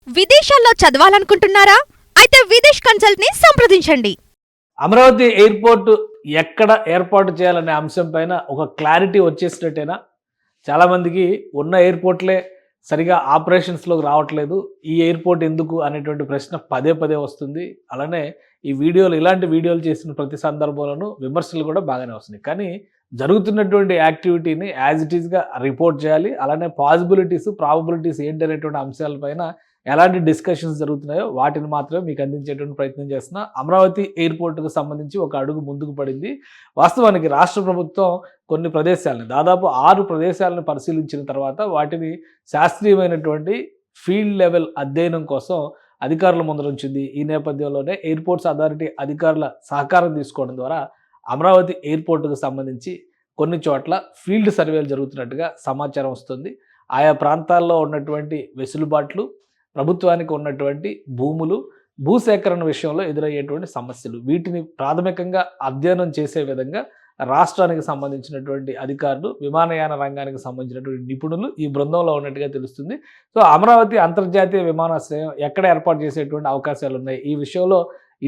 విదేశాల్లో చదవాలనుకుంటున్నారా? అయితే విదేశ్ కన్సల్ట్ ని సంప్రదించండి. అమరావతి ఎయిర్పోర్ట్ ఎక్కడ ఏర్పాటు చేయాలనే అంశం పైన ఒక క్లారిటీ వచ్చేసినట్టేనా? చాలామందికి ఉన్న ఎయిర్పోర్ట్లే సరిగా ఆపరేషన్స్లోకి రావట్లేదు, ఈ ఎయిర్పోర్ట్ ఎందుకు అనేటువంటి ప్రశ్న పదే పదే వస్తుంది. అలానే ఈ వీడియోలు, ఇలాంటి వీడియోలు చేసిన ప్రతి సందర్భంలోనూ విమర్శలు కూడా బాగానే వస్తున్నాయి. కానీ జరుగుతున్నటువంటి యాక్టివిటీని యాజ్ ఇట్ ఈస్గా రిపోర్ట్ చేయాలి. అలానే పాసిబిలిటీస్, ప్రాబబిలిటీస్ ఏంటి అనేటువంటి అంశాలపైన ఎలాంటి డిస్కషన్స్ జరుగుతున్నాయో వాటిని మాత్రమే మీకు అందించేటువంటి ప్రయత్నం చేస్తున్నా. అమరావతి ఎయిర్పోర్టుకు సంబంధించి ఒక అడుగు ముందుకు పడింది. వాస్తవానికి రాష్ట్ర ప్రభుత్వం కొన్ని ప్రదేశాలను, దాదాపు 6 ప్రదేశాలను పరిశీలించిన తర్వాత వాటిని శాస్త్రీయమైనటువంటి ఫీల్డ్ లెవెల్ అధ్యయనం కోసం అధికారుల ముందరుంచింది. ఈ నేపథ్యంలోనే ఎయిర్పోర్ట్స్ అథారిటీ అధికారుల సహకారం తీసుకోవడం ద్వారా అమరావతి ఎయిర్పోర్టుకు సంబంధించి కొన్ని చోట్ల ఫీల్డ్ సర్వేలు జరుగుతున్నట్టుగా సమాచారం వస్తుంది. ఆయా ప్రాంతాల్లో ఉన్నటువంటి వెసులుబాట్లు, ప్రభుత్వానికి ఉన్నటువంటి భూములు, భూసేకరణ విషయంలో ఎదురయ్యేటువంటి సమస్యలు, వీటిని ప్రాథమికంగా అధ్యయనం చేసే విధంగా రాష్ట్రానికి సంబంధించినటువంటి అధికారులు, విమానయాన రంగానికి సంబంధించినటువంటి నిపుణులు ఈ బృందంలో ఉన్నట్టుగా తెలుస్తుంది. సో అమరావతి అంతర్జాతీయ విమానాశ్రయం ఎక్కడ ఏర్పాటు చేసేటువంటి అవకాశాలు ఉన్నాయి? ఈ విషయంలో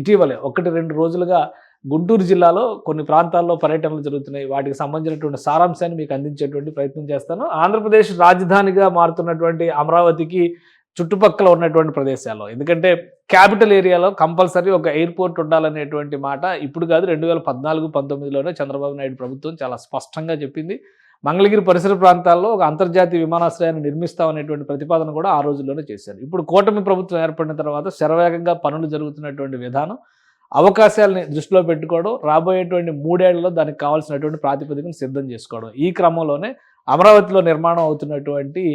ఇటీవలే 1-2 రోజులుగా గుంటూరు జిల్లాలో కొన్ని ప్రాంతాల్లో పర్యటనలు జరుగుతున్నాయి. వాటికి సంబంధించినటువంటి సారాంశాన్ని మీకు అందించేటువంటి ప్రయత్నం చేస్తాను. ఆంధ్రప్రదేశ్ రాజధానిగా మారుతున్నటువంటి అమరావతికి చుట్టుపక్కల ఉన్నటువంటి ప్రదేశాల్లో, ఎందుకంటే క్యాపిటల్ ఏరియాలో కంపల్సరీ ఒక ఎయిర్పోర్ట్ ఉండాలనేటువంటి మాట ఇప్పుడు కాదు, 2014-19లోనే చంద్రబాబు నాయుడు ప్రభుత్వం చాలా స్పష్టంగా చెప్పింది. మంగళగిరి పరిసర ప్రాంతాల్లో ఒక అంతర్జాతీయ విమానాశ్రయాన్ని నిర్మిస్తామనేటువంటి ప్రతిపాదన కూడా ఆ రోజుల్లోనే చేశారు. ఇప్పుడు కూటమి ప్రభుత్వం ఏర్పడిన తర్వాత శరవేగంగా పనులు జరుగుతున్నటువంటి విధానం, అవకాశాలని దృష్టిలో పెట్టుకోవడం, రాబోయేటువంటి 3 ఏళ్లలో దానికి కావాల్సినటువంటి ప్రాతిపదికను సిద్ధం చేసుకోవడం, ఈ క్రమంలోనే అమరావతిలో నిర్మాణం అవుతున్నటువంటి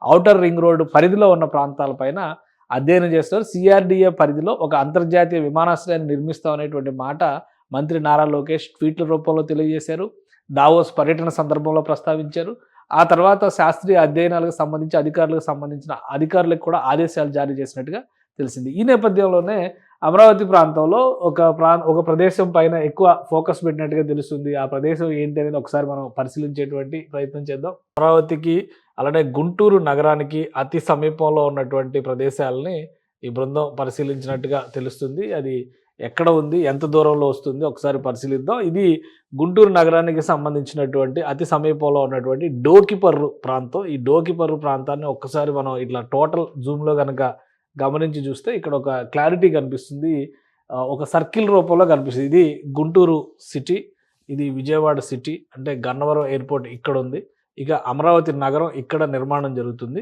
ఔటర్ రింగ్ రోడ్డు పరిధిలో ఉన్న ప్రాంతాలపైన అధ్యయనం చేస్తారు. సిఆర్డిఏ పరిధిలో ఒక అంతర్జాతీయ విమానాశ్రయాన్ని నిర్మిస్తాం అనేటువంటి మాట మంత్రి నారా లోకేష్ ట్వీట్ల రూపంలో తెలియజేశారు. దావోస్ పర్యటన సందర్భంలో ప్రస్తావించారు. ఆ తర్వాత శాస్త్రీయ అధ్యయనాలకు సంబంధించి అధికారులకు కూడా ఆదేశాలు జారీ చేసినట్టుగా తెలిసింది. ఈ నేపథ్యంలోనే అమరావతి ప్రాంతంలో ఒక ప్రదేశం పైన ఎక్కువ ఫోకస్ పెట్టినట్టుగా తెలుస్తుంది. ఆ ప్రదేశం ఏంటి అనేది ఒకసారి మనం పరిశీలించేటువంటి ప్రయత్నం చేద్దాం. అమరావతికి అలానే గుంటూరు నగరానికి అతి సమీపంలో ఉన్నటువంటి ప్రదేశాలని ఈ బృందం పరిశీలించినట్టుగా తెలుస్తుంది. అది ఎక్కడ ఉంది, ఎంత దూరంలో వస్తుంది ఒకసారి పరిశీలిద్దాం. ఇది గుంటూరు నగరానికి సంబంధించినటువంటి అతి సమీపంలో ఉన్నటువంటి డోకిపర్రు ప్రాంతం. ఈ డోకిపర్రు ప్రాంతాన్ని ఒక్కసారి మనం ఇట్లా టోటల్ జూమ్లో కనుక గమనించి చూస్తే ఇక్కడ ఒక క్లారిటీ కనిపిస్తుంది. ఒక సర్కిల్ రూపంలో కనిపిస్తుంది. ఇది గుంటూరు సిటీ, ఇది విజయవాడ సిటీ, అంటే గన్నవరం ఎయిర్పోర్ట్ ఇక్కడ ఉంది. ఇక అమరావతి నగరం ఇక్కడ నిర్మాణం జరుగుతుంది.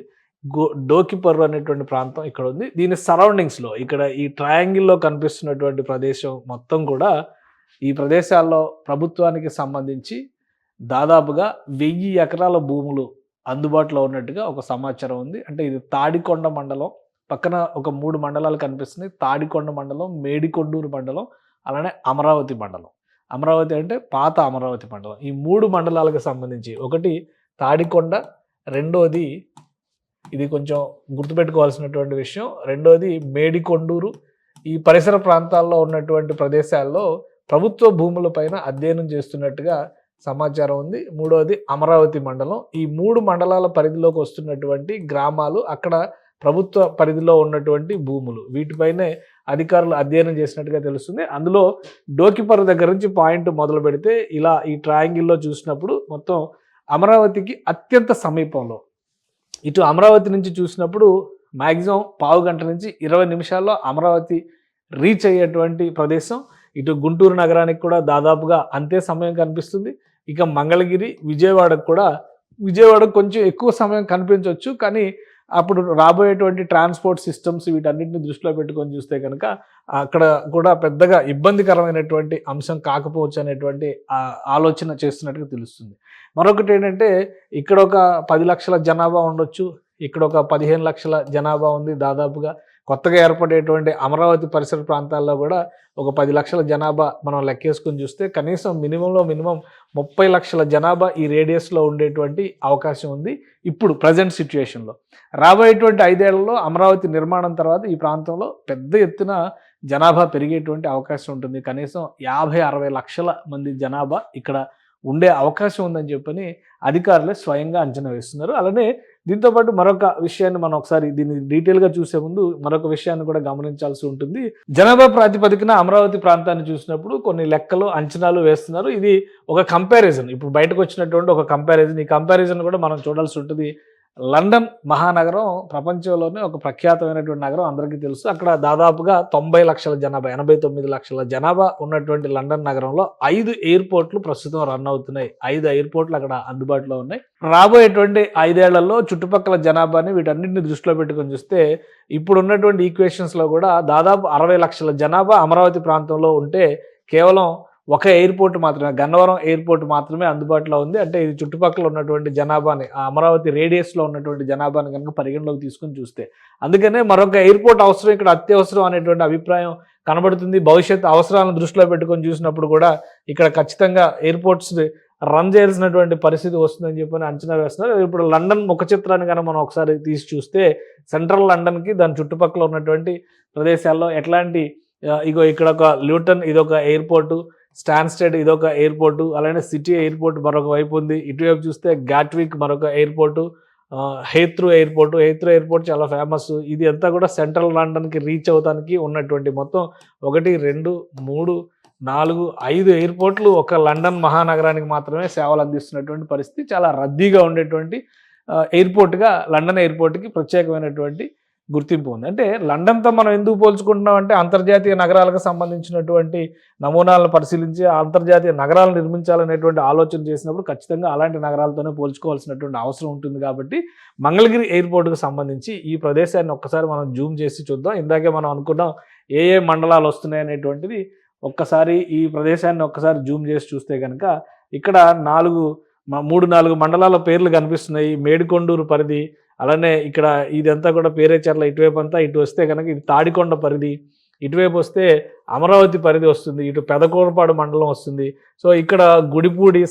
డోకిపర్రు అనేటువంటి ప్రాంతం ఇక్కడ ఉంది. దీని సరౌండింగ్స్లో ఇక్కడ ఈ ట్రయాంగిల్లో కనిపిస్తున్నటువంటి ప్రదేశం మొత్తం కూడా, ఈ ప్రదేశాల్లో ప్రభుత్వానికి సంబంధించి దాదాపుగా 1000 ఎకరాల భూములు అందుబాటులో ఉన్నట్టుగా ఒక సమాచారం ఉంది. అంటే ఇది తాడికొండ మండలం, పక్కన ఒక 3 మండలాలు కనిపిస్తున్నాయి. తాడికొండ మండలం, మేడికొండూరు మండలం, అలానే అమరావతి మండలం. అమరావతి అంటే పాత అమరావతి మండలం. ఈ 3 మండలాలకు సంబంధించి, ఒకటి తాడికొండ, రెండోది ఇది కొంచెం గుర్తుపెట్టుకోవాల్సినటువంటి విషయం, రెండోది మేడికొండూరు. ఈ పరిసర ప్రాంతాల్లో ఉన్నటువంటి ప్రదేశాల్లో ప్రభుత్వ భూములపైన అధ్యయనం చేస్తున్నట్టుగా సమాచారం ఉంది. మూడోది అమరావతి మండలం. ఈ 3 మండలాల పరిధిలోకి వస్తున్నటువంటి గ్రామాలు, అక్కడ ప్రభుత్వ పరిధిలో ఉన్నటువంటి భూములు, వీటిపైనే అధికారులు అధ్యయనం చేసినట్టుగా తెలుస్తుంది. అందులో డోకిపర్రు దగ్గర నుంచి పాయింట్ మొదలు పెడితే ఇలా ఈ ట్రయాంగిల్లో చూసినప్పుడు మొత్తం అమరావతికి అత్యంత సమీపంలో, ఇటు అమరావతి నుంచి చూసినప్పుడు మ్యాక్సిమం 15 గంట నుంచి 20 నిమిషాల్లో అమరావతి రీచ్ అయ్యేటువంటి ప్రదేశం. ఇటు గుంటూరు నగరానికి కూడా దాదాపుగా అంతే సమయం కనిపిస్తుంది. ఇక మంగళగిరి, విజయవాడకు కొంచెం ఎక్కువ సమయం కనిపించవచ్చు. కానీ అప్పుడు రాబోయేటువంటి ట్రాన్స్పోర్ట్ సిస్టమ్స్ వీటన్నిటిని దృష్టిలో పెట్టుకొని చూస్తే కనుక అక్కడ కూడా పెద్దగా ఇబ్బందికరమైనటువంటి అంశం కాకపోవచ్చు అనేటువంటి ఆలోచన చేస్తున్నట్టుగా తెలుస్తుంది. మరొకటి ఏంటంటే, ఇక్కడ ఒక 10 లక్షల జనాభా ఉండొచ్చు, ఇక్కడ ఒక 15 లక్షల జనాభా ఉంది దాదాపుగా. కొత్తగా ఏర్పడేటువంటి అమరావతి పరిసర ప్రాంతాల్లో కూడా ఒక 10 లక్షల జనాభా మనం లెక్కేసుకుని చూస్తే కనీసం మినిమం 30 లక్షల జనాభా ఈ రేడియస్లో ఉండేటువంటి అవకాశం ఉంది ఇప్పుడు ప్రజెంట్ సిచ్యుయేషన్లో. రాబోయేటువంటి 5 ఏళ్లలో అమరావతి నిర్మాణం తర్వాత ఈ ప్రాంతంలో పెద్ద ఎత్తున జనాభా పెరిగేటువంటి అవకాశం ఉంటుంది. కనీసం 50-60 లక్షల మంది జనాభా ఇక్కడ ఉండే అవకాశం ఉందని చెప్పని అధికారులే స్వయంగా అంచనా వేస్తున్నారు. అలానే దీంతో పాటు మరొక విషయాన్ని మనం ఒకసారి దీన్ని డీటెయిల్గా చూసే ముందు మరొక విషయాన్ని కూడా గమనించాల్సి ఉంటుంది. జనాభా ప్రాతిపదికన అమరావతి ప్రాంతాన్ని చూసినప్పుడు కొన్ని లెక్కలు అంచనాలు వేస్తున్నారు. ఇది ఒక కంపారిజన్, ఇప్పుడు బయటకు వచ్చినటువంటి ఒక కంపారిజన్. ఈ కంపారిజన్ కూడా మనం చూడాల్సి ఉంటుంది. లండన్ మహానగరం ప్రపంచంలోనే ఒక ప్రఖ్యాతమైనటువంటి నగరం, అందరికీ తెలుసు. అక్కడ దాదాపుగా 90 లక్షల జనాభా, 89 లక్షల జనాభా ఉన్నటువంటి లండన్ నగరంలో 5 ఎయిర్పోర్ట్లు ప్రస్తుతం రన్ అవుతున్నాయి. 5 ఎయిర్పోర్ట్లు అక్కడ అందుబాటులో ఉన్నాయి. రాబోయేటువంటి 5 ఏళ్లలో చుట్టుపక్కల జనాభాని వీటన్నింటిని దృష్టిలో పెట్టుకొని చూస్తే ఇప్పుడు ఉన్నటువంటి ఈక్వేషన్స్లో కూడా దాదాపు 60 లక్షల జనాభా అమరావతి ప్రాంతంలో ఉంటే కేవలం ఒక ఎయిర్పోర్ట్ మాత్రమే, గన్నవరం ఎయిర్పోర్ట్ మాత్రమే అందుబాటులో ఉంది. అంటే ఇది చుట్టుపక్కల ఉన్నటువంటి జనాభాని, ఆ అమరావతి రేడియస్లో ఉన్నటువంటి జనాభాని కనుక పరిగణలోకి తీసుకుని చూస్తే, అందుకనే మరొక ఎయిర్పోర్ట్ అవసరం, ఇక్కడ అత్యవసరం అనేటువంటి అభిప్రాయం కనబడుతుంది. భవిష్యత్ అవసరాలను దృష్టిలో పెట్టుకొని చూసినప్పుడు కూడా ఇక్కడ ఖచ్చితంగా ఎయిర్పోర్ట్స్ రన్ చేయాల్సినటువంటి పరిస్థితి వస్తుందని చెప్పని అంచనా వేస్తున్నారు. ఇప్పుడు లండన్ ముఖ చిత్రాన్ని కనుక మనం ఒకసారి తీసి చూస్తే, సెంట్రల్ లండన్కి దాని చుట్టుపక్కల ఉన్నటువంటి ప్రదేశాల్లో ఎట్లాంటి ఇగో ఇక్కడ ఒక ల్యూటన్ ఇదొక ఎయిర్పోర్టు, స్టాన్స్టెడ్ ఇదొక ఎయిర్పోర్టు, అలానే సిటీ ఎయిర్పోర్ట్ మరొక వైపు ఉంది. ఇటువైపు చూస్తే గాట్విక్ మరొక ఎయిర్పోర్టు, హేత్రూ ఎయిర్పోర్ట్ చాలా ఫేమస్. ఇది అంతా కూడా సెంట్రల్ లండన్కి రీచ్ అవడానికి ఉన్నటువంటి మొత్తం 1, 2, 3, 4, 5 ఎయిర్పోర్ట్లు ఒక లండన్ మహానగరానికి మాత్రమే సేవలు అందిస్తున్నటువంటి పరిస్థితి. చాలా రద్దీగా ఉండేటువంటి ఎయిర్పోర్ట్గా లండన్ ఎయిర్పోర్ట్కి ప్రత్యేకమైనటువంటి గుర్తింపు ఉంది. అంటే లండన్తో మనం ఎందుకు పోల్చుకుంటున్నాం అంటే, అంతర్జాతీయ నగరాలకు సంబంధించినటువంటి నమూనాలను పరిశీలించి అంతర్జాతీయ నగరాలను నిర్మించాలనేటువంటి ఆలోచన చేసినప్పుడు ఖచ్చితంగా అలాంటి నగరాలతోనే పోల్చుకోవాల్సినటువంటి అవసరం ఉంటుంది. కాబట్టి మంగళగిరి ఎయిర్పోర్ట్కి సంబంధించి ఈ ప్రదేశాన్ని ఒక్కసారి మనం జూమ్ చేసి చూద్దాం. ఇందాకే మనం అనుకున్నాం ఏ మండలాలు వస్తున్నాయి అనేటువంటిది. ఒక్కసారి ఈ ప్రదేశాన్ని ఒక్కసారి జూమ్ చేసి చూస్తే కనుక ఇక్కడ 3-4 మండలాల పేర్లు కనిపిస్తున్నాయి. మేడికొండూరు పరిధి, అలానే ఇక్కడ ఇదంతా కూడా పేరేచర్ల ఇటువైపు అంతా, ఇటు వస్తే కనుక ఇది తాడికొండ పరిధి, ఇటువైపు వస్తే అమరావతి పరిధి వస్తుంది, ఇటు పెదకూరపాడు మండలం వస్తుంది. సో ఇక్కడ గుడిపూడి,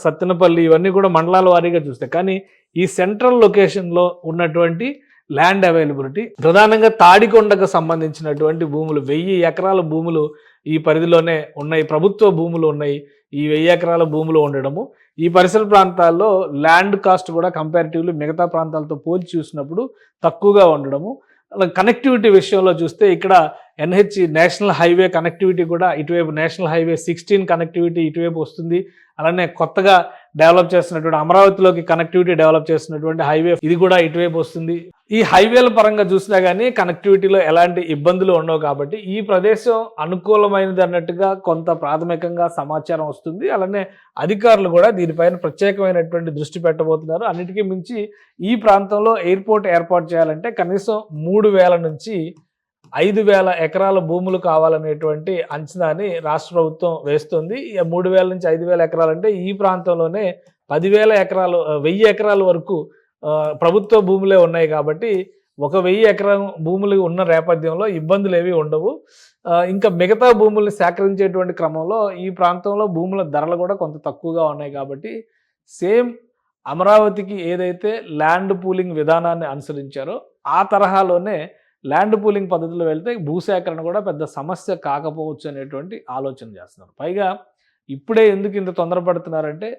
సత్తెనపల్లి ఇవన్నీ కూడా మండలాల వారీగా చూస్తే, కానీ ఈ సెంట్రల్ లొకేషన్లో ఉన్నటువంటి ల్యాండ్ అవైలబిలిటీ ప్రధానంగా తాడికొండకు సంబంధించినటువంటి భూములు 1000 ఎకరాల భూములు ఈ పరిధిలోనే ఉన్నాయి, ప్రభుత్వ భూములు ఉన్నాయి. ఈ 1000 ఎకరాల భూములు ఉండడము, ఈ పరిసర ప్రాంతాల్లో ల్యాండ్ కాస్ట్ కూడా కంపారిటివ్లీ మిగతా ప్రాంతాలతో పోల్చి చూసినప్పుడు తక్కువగా ఉండడము. అలా కనెక్టివిటీ విషయంలో చూస్తే ఇక్కడ NH నేషనల్ హైవే కనెక్టివిటీ కూడా ఇటువైపు, నేషనల్ హైవే 16 కనెక్టివిటీ ఇటువైపు వస్తుంది. అలానే కొత్తగా డెవలప్ చేస్తున్నటువంటి అమరావతిలోకి కనెక్టివిటీ డెవలప్ చేస్తున్నటువంటి హైవే ఇది కూడా ఇటువైపు వస్తుంది. ఈ హైవేల పరంగా చూసినా కానీ కనెక్టివిటీలో ఎలాంటి ఇబ్బందులు ఉండవు. కాబట్టి ఈ ప్రదేశం అనుకూలమైనది అన్నట్టుగా కొంత ప్రాథమికంగా సమాచారం వస్తుంది. అలానే అధికారులు కూడా దీనిపైన ప్రత్యేకమైనటువంటి దృష్టి పెట్టబోతున్నారు. అన్నిటికీ మించి ఈ ప్రాంతంలో ఎయిర్పోర్ట్ ఏర్పాటు చేయాలంటే కనీసం 3000 నుంచి 5000 ఎకరాల భూములు కావాలనేటువంటి అంచనాని రాష్ట్ర ప్రభుత్వం వేస్తుంది. 3000 నుంచి 5000 ఎకరాలు అంటే ఈ ప్రాంతంలోనే 10,000 ఎకరాలు, 1000 ఎకరాల వరకు ప్రభుత్వ భూములే ఉన్నాయి. కాబట్టి 1000 ఎకరం భూములు ఉన్న నేపథ్యంలో ఇబ్బందులు ఏవి ఉండవు. ఇంకా మిగతా భూముల్ని సేకరించేటువంటి క్రమంలో ఈ ప్రాంతంలో భూముల ధరలు కూడా కొంత తక్కువగా ఉన్నాయి. కాబట్టి సేమ్ అమరావతికి ఏదైతే ల్యాండ్ పూలింగ్ విధానాన్ని అనుసరించారో ఆ తరహాలోనే ల్యాండ్ పూలింగ్ పద్ధతిలో వెళ్తే భూసేకరణ కూడా పెద్ద సమస్య కాకపోవచ్చు అనేటువంటి ఆలోచన చేస్తున్నారు. పైగా ఇప్పుడే ఎందుకు ఇంత తొందరపడుతున్నారంటే,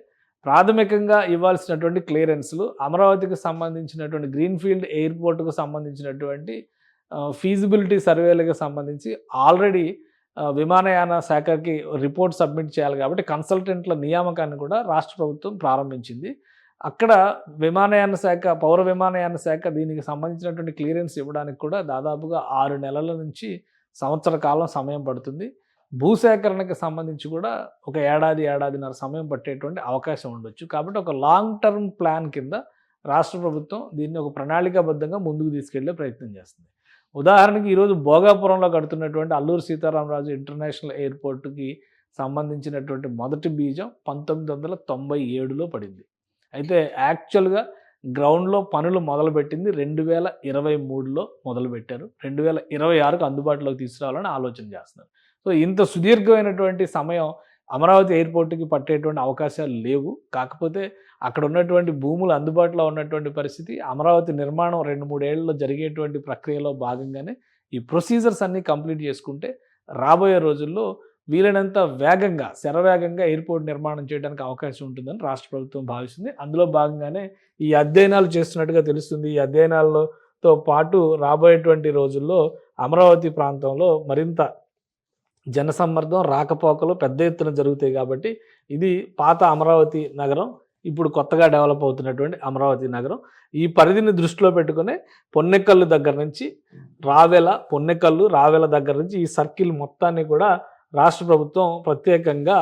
ప్రాథమికంగా ఇవ్వాల్సినటువంటి క్లియరెన్స్లు, అమరావతికి సంబంధించినటువంటి గ్రీన్ఫీల్డ్ ఎయిర్పోర్ట్కు సంబంధించినటువంటి ఫీజిబిలిటీ సర్వేలకు సంబంధించి ఆల్రెడీ విమానయాన శాఖకి రిపోర్ట్ సబ్మిట్ చేయాలి. కాబట్టి కన్సల్టెంట్ల నియామకాన్ని కూడా రాష్ట్ర ప్రభుత్వం ప్రారంభించింది. అక్కడ విమానయాన శాఖ, పౌర విమానయాన శాఖ దీనికి సంబంధించినటువంటి క్లియరెన్స్ ఇవ్వడానికి కూడా దాదాపుగా 6 నెలల నుంచి సంవత్సర కాలం సమయం పడుతుంది. భూసేకరణకి సంబంధించి కూడా ఒక ఏడాదిన్నర సమయం పట్టేటువంటి అవకాశం ఉండొచ్చు. కాబట్టి ఒక లాంగ్ టర్మ్ ప్లాన్ కింద రాష్ట్ర ప్రభుత్వం దీన్ని ఒక ప్రణాళికాబద్ధంగా ముందుకు తీసుకెళ్లే ప్రయత్నం చేస్తుంది. ఉదాహరణకి ఈరోజు భోగాపురంలో కడుతున్నటువంటి అల్లూరు సీతారామరాజు ఇంటర్నేషనల్ ఎయిర్పోర్ట్కి సంబంధించినటువంటి మొదటి బీజం 1997లో పడింది. అయితే యాక్చువల్గా గ్రౌండ్లో పనులు మొదలుపెట్టింది 2023లో మొదలుపెట్టారు. 2026కు అందుబాటులోకి తీసుకురావాలని ఆలోచన చేస్తున్నారు. సో ఇంత సుదీర్ఘమైనటువంటి సమయం అమరావతి ఎయిర్పోర్ట్కి పట్టేటువంటి అవకాశాలు లేవు. కాకపోతే అక్కడ ఉన్నటువంటి భూములు అందుబాటులో ఉన్నటువంటి పరిస్థితి, అమరావతి నిర్మాణం 2-3 ఏళ్లలో జరిగేటువంటి ప్రక్రియలో భాగంగానే ఈ ప్రొసీజర్స్ అన్నీ కంప్లీట్ చేసుకుంటే రాబోయే రోజుల్లో వీలైనంత వేగంగా శరవేగంగా ఎయిర్పోర్ట్ నిర్మాణం చేయడానికి అవకాశం ఉంటుందని రాష్ట్ర ప్రభుత్వం భావిస్తుంది. అందులో భాగంగానే ఈ అధ్యయనాలు చేస్తున్నట్టుగా తెలుస్తుంది. ఈ అధ్యయనాలతో పాటు రాబోయేటువంటి రోజుల్లో అమరావతి ప్రాంతంలో మరింత జనసమ్మర్దం రాకపోకలు పెద్ద ఎత్తున జరుగుతాయి కాబట్టి ఇది పాత అమరావతి నగరం, ఇప్పుడు కొత్తగా డెవలప్ అవుతున్నటువంటి అమరావతి నగరం. ఈ పరిధిని దృష్టిలో పెట్టుకునే పొన్నెకల్లు దగ్గర నుంచి రావెల దగ్గర నుంచి ఈ సర్కిల్ మొత్తాన్ని కూడా రాష్ట్ర ప్రభుత్వం ప్రత్యేకంగా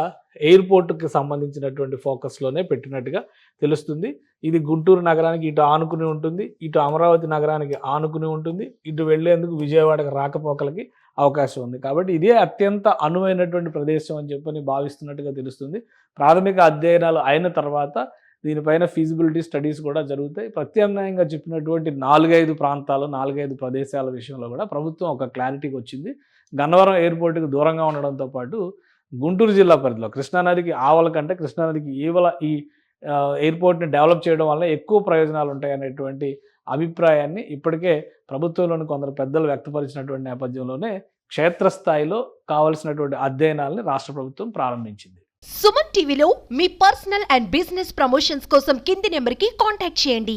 ఎయిర్పోర్టుకి సంబంధించినటువంటి ఫోకస్లోనే పెట్టినట్టుగా తెలుస్తుంది. ఇది గుంటూరు నగరానికి ఇటు ఆనుకుని ఉంటుంది, ఇటు అమరావతి నగరానికి ఆనుకుని ఉంటుంది, ఇటు వెళ్లేందుకు విజయవాడకు రాకపోకలకి అవకాశం ఉంది. కాబట్టి ఇదే అత్యంత అనువైనటువంటి ప్రదేశం అని చెప్పని భావిస్తున్నట్టుగా తెలుస్తుంది. ప్రాథమిక అధ్యయనాలు అయిన తర్వాత దీనిపైన ఫీజిబిలిటీ స్టడీస్ కూడా జరుగుతాయి. ప్రత్యామ్నాయంగా చెప్పినటువంటి 4-5 ప్రాంతాలు 4-5 ప్రదేశాల విషయంలో కూడా ప్రభుత్వం ఒక క్లారిటీకి వచ్చింది. గన్నవరం ఎయిర్పోర్ట్కి దూరంగా ఉండడంతో పాటు గుంటూరు జిల్లా పరిధిలో కృష్ణానదికి ఆవల కంటే కృష్ణానదికి ఈవల ఈ ఎయిర్పోర్ట్ని డెవలప్ చేయడం వల్ల ఎక్కువ ప్రయోజనాలు ఉంటాయి అనేటువంటి అభిప్రాయాన్ని ఇప్పటికే ప్రభుత్వంలోని కొందరు పెద్దలు వ్యక్తపరిచినటువంటి నేపథ్యంలోనే క్షేత్రస్థాయిలో కావలసినటువంటి అధ్యయనాలని రాష్ట్ర ప్రభుత్వం ప్రారంభించింది. సుమన్ టీవీలో మీ పర్సనల్ అండ్ బిజినెస్ ప్రమోషన్స్ కోసం కింది నెంబర్కి కాంటాక్ట్ చేయండి.